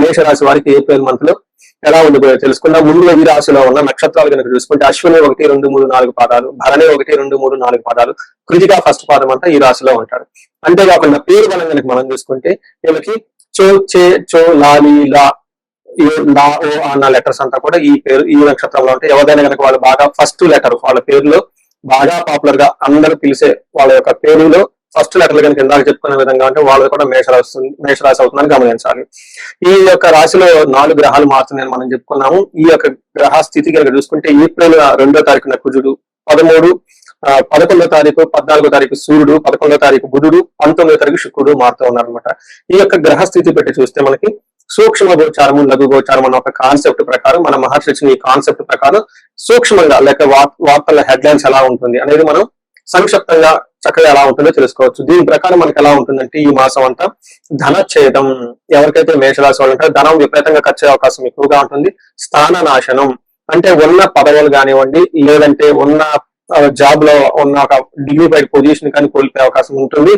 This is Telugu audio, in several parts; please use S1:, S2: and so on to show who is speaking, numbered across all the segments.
S1: మేషరాశి వారికి ఏప్రిల్ మంత్ లో ఎలా ఉండబోయో తెలుసుకుందాం. ముందుగా ఈ రాశిలో ఉన్న నక్షత్రాలు కనుక చూసుకుంటే అశ్విని 1, 2, 3, 4 పాదాలు, భరణి 1, 2, 3, 4 పాదాలు, కృతిక ఫస్ట్ పాదం అంతా ఈ రాశిలో ఉంటారు. అంతేకాకుండా పేరు బలం కనుక మనం చూసుకుంటే వీళ్ళకి చో, చే, చో, లాలి, లా, లా, ఓ అన్న లెటర్స్ అంతా కూడా ఈ నక్షత్రంలో ఉంటాయి. ఎవరైనా కనుక వాళ్ళు బాగా ఫస్ట్ లెటర్ వాళ్ళ పేరులో బాగా పాపులర్ గా అందరూ పిలిచే వాళ్ళ యొక్క పేరులో ఫస్ట్ లెటర్లు కనుక ఇందాక చెప్పుకునే విధంగా అంటే వాళ్ళది కూడా మేషరాశి అవుతుందని గమనించాలి. ఈ యొక్క రాశిలో 4 గ్రహాలు మారుతున్నాయని మనం చెప్పుకున్నాము. ఈ యొక్క గ్రహ స్థితి కనుక చూసుకుంటే ఏప్రిల్ 2వ తారీఖున కుజుడు, 11వ తారీఖు, 14వ తారీఖు సూర్యుడు, 11వ తారీఖు బుధుడు, 19వ తారీఖు శుక్రుడు మారుతూ ఉన్నారనమాట. ఈ యొక్క గ్రహ స్థితి పెట్టి చూస్తే మనకి సూక్ష్మ గోచారము, లఘు గోచారం అన్న ఒక కాన్సెప్ట్ ప్రకారం మన మహర్షి ఇచ్చిన ఈ కాన్సెప్ట్ ప్రకారం సూక్ష్మంగా లేక వార్తల హెడ్లైన్స్ ఎలా ఉంటుంది అనేది మనం సంక్షిప్తంగా చక్కగా ఎలా ఉంటుందో తెలుసుకోవచ్చు. దీని ప్రకారం మనకి ఎలా ఉంటుందంటే ఈ మాసం అంతా ధనఛేదం, ఎవరికైతే మేషరాశి వాళ్ళు ఉంటారో ధనం విపరీతంగా ఖర్చు అయ్యే అవకాశం ఎక్కువగా ఉంటుంది. స్థాన నాశనం అంటే ఉన్న పదవులు కానివ్వండి, లేదంటే ఉన్న జాబ్ లో ఉన్న ఒక డిగ్నిఫైడ్ పొజిషన్ కానీ కోల్పోయే అవకాశం ఉంటుంది.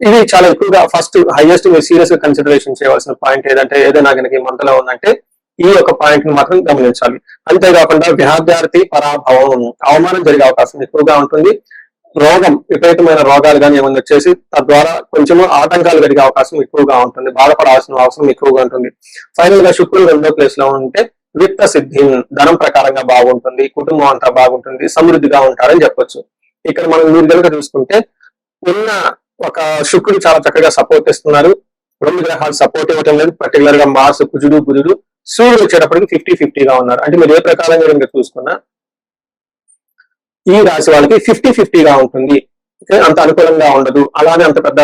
S1: ఇది చాలా ఎక్కువగా ఫస్ట్ హైయెస్ట్ మీరు సీరియస్ గా కన్సిడరేషన్ చేయవలసిన పాయింట్ ఏదైనా కనుక ఈ మంత్ లో ఉందంటే ఈ యొక్క పాయింట్ ని మాత్రం గమనించాలి. అంతేకాకుండా విద్యార్థి పరాభవం, అవమానం జరిగే అవకాశం ఎక్కువగా ఉంటుంది. రోగం, విపరీతమైన రోగాలు కానీ ఏమైనా వచ్చేసి తద్వారా కొంచెము ఆటంకాలు కలిగే అవకాశం ఎక్కువగా ఉంటుంది. బాధపడాల్సిన అవసరం ఎక్కువగా ఉంటుంది. ఫైనల్ గా శుక్రుడు 2వ ప్లేస్ లో ఉంటే విత్త సిద్ధి, ధనం ప్రకారంగా బాగుంటుంది, కుటుంబం అంతా బాగుంటుంది, సమృద్ధిగా ఉంటారని చెప్పొచ్చు. ఇక్కడ మనం మీరు కనుక చూసుకుంటే ఉన్న ఒక శుక్రుడు చాలా చక్కగా సపోర్ట్ ఇస్తున్నారు. 2 గ్రహాలు సపోర్ట్ ఇవ్వటం లేదు. పర్టికులర్ గా మార్స్, కుజుడు, బుధుడు, సూర్యుడు వచ్చేటప్పటికి 50-50గా ఉన్నారు. అంటే మీరు ఏ ప్రకారంగా కనుక చూసుకున్నా ఈ రాశి వాళ్ళకి 50-50గా ఉంటుంది. అంత అనుకూలంగా ఉండదు, అలానే అంత పెద్ద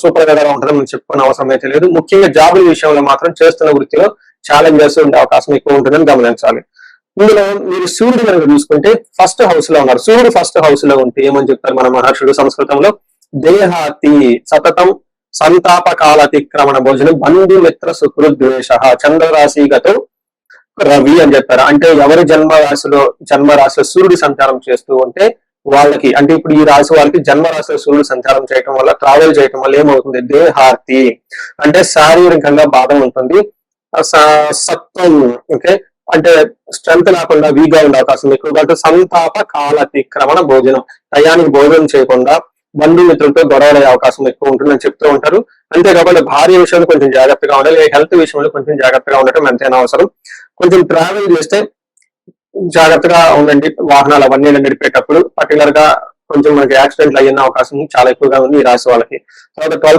S1: సూపర్ గా ఉంటుందని మనం చెప్పుకునే అవసరం అయితే లేదు. ముఖ్యంగా జాబుల విషయంలో మాత్రం చేస్తున్న వృత్తిలో ఛాలెంజెస్ ఉండే అవకాశం ఎక్కువ ఉంటుందని గమనించాలి. ఇందులో మీరు సూర్యుడు కనుక చూసుకుంటే ఫస్ట్ హౌస్ లో ఉన్నారు. సూర్యుడు ఫస్ట్ హౌస్ లో ఉంటే ఏమని చెప్తారు మన మహర్షుడు సంస్కృతంలో? దేహాతి సతతం సంతాప కాలతిక్రమణ భోజనం బంధుమిత్ర సుహృద్వేష చంద్రరాశిగతో రవి అని చెప్పారు. అంటే ఎవరి జన్మరాశిలో సూర్యుడు సంచారం చేస్తూ ఉంటే వాళ్ళకి, అంటే ఇప్పుడు ఈ రాశి వాళ్ళకి జన్మరాశిలో సూర్యుడు సంచారం చేయటం వల్ల, ట్రావెల్ చేయటం వల్ల ఏమవుతుంది? దేహార్తి అంటే శారీరకంగా బాధ ఉంటుంది. సత్వం ఓకే అంటే స్ట్రెంత్ లేకుండా వీక్ గా ఉండే అవకాశం ఎక్కువగా. అంటే సంతాప కాలతిక్రమణ భోజనం, టయానికి భోజనం చేయకుండా బంధుమిత్రులతో గొడవలయ్యే అవకాశం ఎక్కువ ఉంటుందని చెప్తూ ఉంటారు. అంతేకాకుండా భార్య విషయంలో కొంచెం జాగ్రత్తగా ఉండాలి. హెల్త్ విషయంలో కొంచెం జాగ్రత్తగా ఉండటం ఎంతైనా అవసరం. కొంచెం ట్రావెల్ చేస్తే జాగ్రత్తగా ఉండండి. వాహనాలు అవన్నీ నడిపేటప్పుడు పర్టికులర్ గా కొంచెం మనకి యాక్సిడెంట్లు అయ్యే అవకాశం చాలా ఎక్కువగా ఉంది ఈ రాశి వాళ్ళకి. తర్వాత